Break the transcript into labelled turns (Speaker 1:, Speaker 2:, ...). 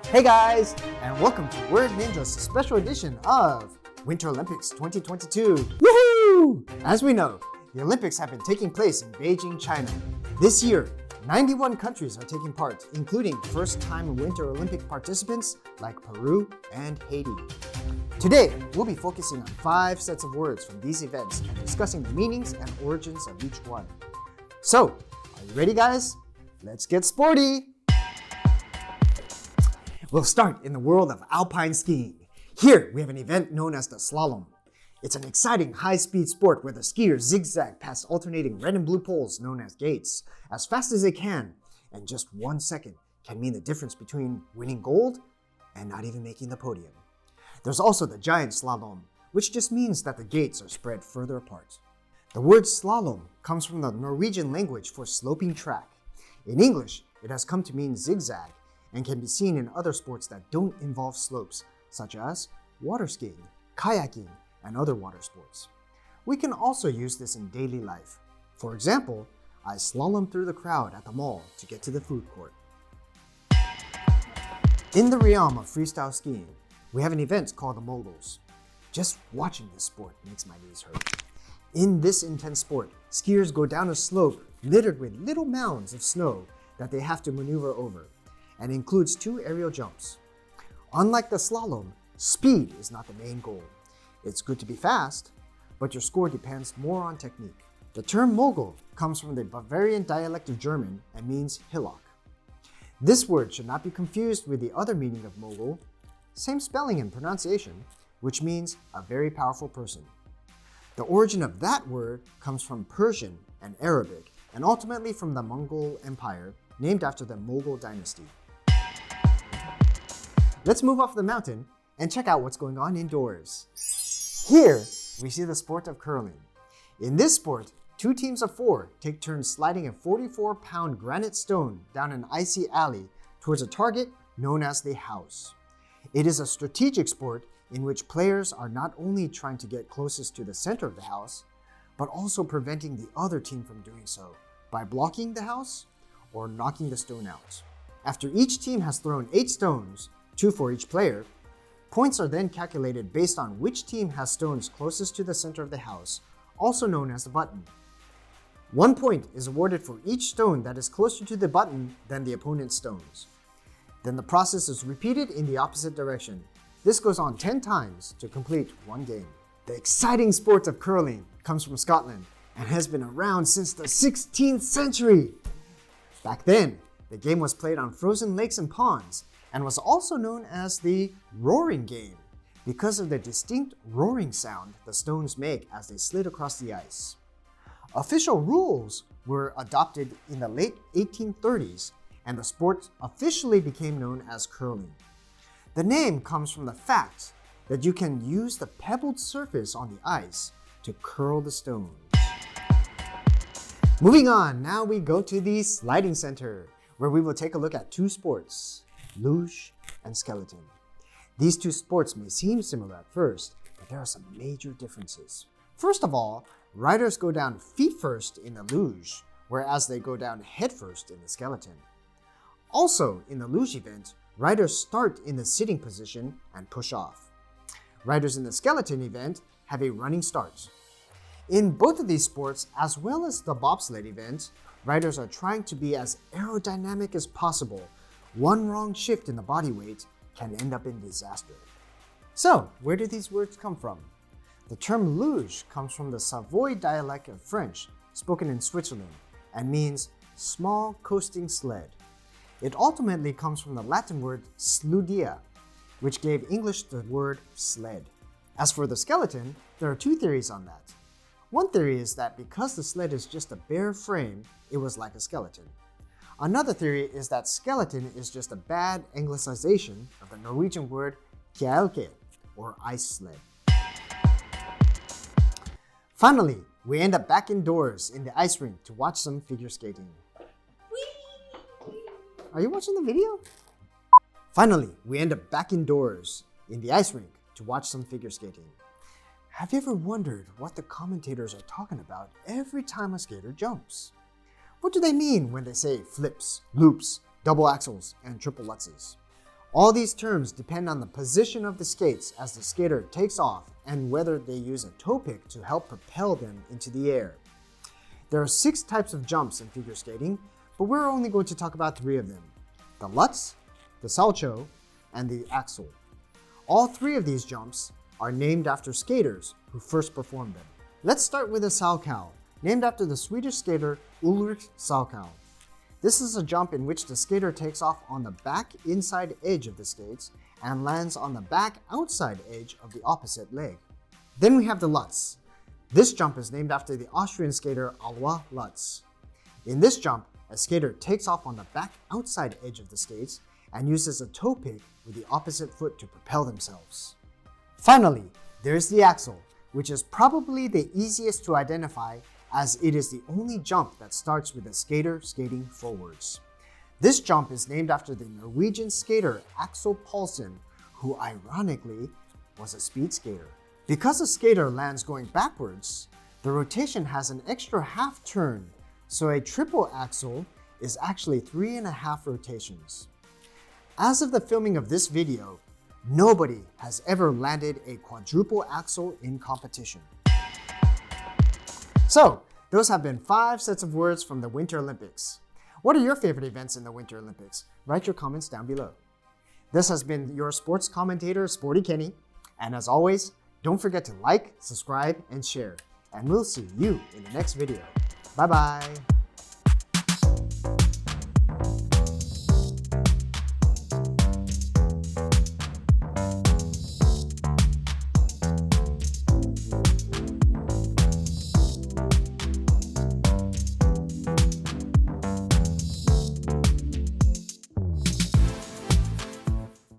Speaker 1: Hey guys, and welcome to Word Ninja's special edition of Winter Olympics 2022. Woohoo! As we know, the Olympics have been taking place in Beijing, China. This year, 91 countries are taking part, including first-time Winter Olympic participants like Peru and Haiti. Today, we'll be focusing on 5 sets of words from these events and discussing the meanings and origins of each one. So, are you ready guys? Let's get sporty! We'll start in the world of alpine skiing. Here, we have an event known as the slalom. It's an exciting high-speed sport where the skiers zigzag past alternating red and blue poles known as gates as fast as they can, and just 1 second can mean the difference between winning gold and not even making the podium. There's also the giant slalom, which just means that the gates are spread further apart. The word slalom comes from the Norwegian language for sloping track. In English, it has come to mean zigzag, and can be seen in other sports that don't involve slopes, such as water skiing, kayaking, and other water sports. We can also use this in daily life. For example, I slalom through the crowd at the mall to get to the food court. In the realm of freestyle skiing, we have an event called the moguls. Just watching this sport makes my knees hurt. In this intense sport, skiers go down a slope littered with little mounds of snow that they have to maneuver over, and includes 2 aerial jumps. Unlike the slalom, speed is not the main goal. It's good to be fast, but your score depends more on technique. The term mogul comes from the Bavarian dialect of German and means hillock. This word should not be confused with the other meaning of mogul, same spelling and pronunciation, which means a very powerful person. The origin of that word comes from Persian and Arabic, and ultimately from the Mongol Empire, named after the Mughal dynasty. Let's move off the mountain and check out what's going on indoors. Here, we see the sport of curling. In this sport, 2 teams of 4 take turns sliding a 44-pound granite stone down an icy alley towards a target known as the house. It is a strategic sport in which players are not only trying to get closest to the center of the house, but also preventing the other team from doing so by blocking the house or knocking the stone out. After each team has thrown 8 stones, 2 for each player, points are then calculated based on which team has stones closest to the center of the house, also known as the button. 1 point is awarded for each stone that is closer to the button than the opponent's stones. Then the process is repeated in the opposite direction. This goes on 10 times to complete 1 game. The exciting sport of curling comes from Scotland and has been around since the 16th century. Back then, the game was played on frozen lakes and ponds, and was also known as the roaring game because of the distinct roaring sound the stones make as they slid across the ice. Official rules were adopted in the late 1830s, and the sport officially became known as curling. The name comes from the fact that you can use the pebbled surface on the ice to curl the stones. Moving on, now we go to the sliding center, where we will take a look at 2 sports, luge and skeleton. These 2 sports may seem similar at first, but there are some major differences. First of all, riders go down feet first in the luge, whereas they go down head first in the skeleton. Also, in the luge event, riders start in the sitting position and push off. Riders in the skeleton event have a running start. In both of these sports, as well as the bobsled event, riders are trying to be as aerodynamic as possible. 1 wrong shift in the body weight can end up in disaster. So, where do these words come from? The term luge comes from the Savoy dialect of French, spoken in Switzerland, and means small coasting sled. It ultimately comes from the Latin word sludia, which gave English the word sled. As for the skeleton, there are 2 theories on that. One theory is that because the sled is just a bare frame, it was like a skeleton. Another theory is that skeleton is just a bad anglicization of the Norwegian word kjelke, or ice sled. Finally, we end up back indoors in the ice rink to watch some figure skating. Are you watching the video? Finally, we end up back indoors in the ice rink to watch some figure skating. Have you ever wondered what the commentators are talking about every time a skater jumps? What do they mean when they say flips, loops, double axels, and triple lutzes? All these terms depend on the position of the skates as the skater takes off and whether they use a toe pick to help propel them into the air. There are 6 types of jumps in figure skating, but we're only going to talk about 3 of them: the Lutz, the Salchow, and the Axel. All 3 of these jumps are named after skaters who first performed them. Let's start with the Salchow, named after the Swedish skater Ulrich Salchow. This is a jump in which the skater takes off on the back inside edge of the skates and lands on the back outside edge of the opposite leg. Then we have the Lutz. This jump is named after the Austrian skater Alois Lutz. In this jump, a skater takes off on the back outside edge of the skates and uses a toe pick with the opposite foot to propel themselves. Finally, there's the Axel, which is probably the easiest to identify as it is the only jump that starts with a skater skating forwards. This jump is named after the Norwegian skater Axel Paulsen, who ironically was a speed skater. Because a skater lands going backwards, the rotation has an extra half turn, so a triple axel is actually 3.5 rotations. As of the filming of this video, nobody has ever landed a quadruple axel in competition. So, those have been 5 sets of words from the Winter Olympics. What are your favorite events in the Winter Olympics? Write your comments down below. This has been your sports commentator, Sporty Kenny. And as always, don't forget to like, subscribe, and share. And we'll see you in the next video. Bye-bye.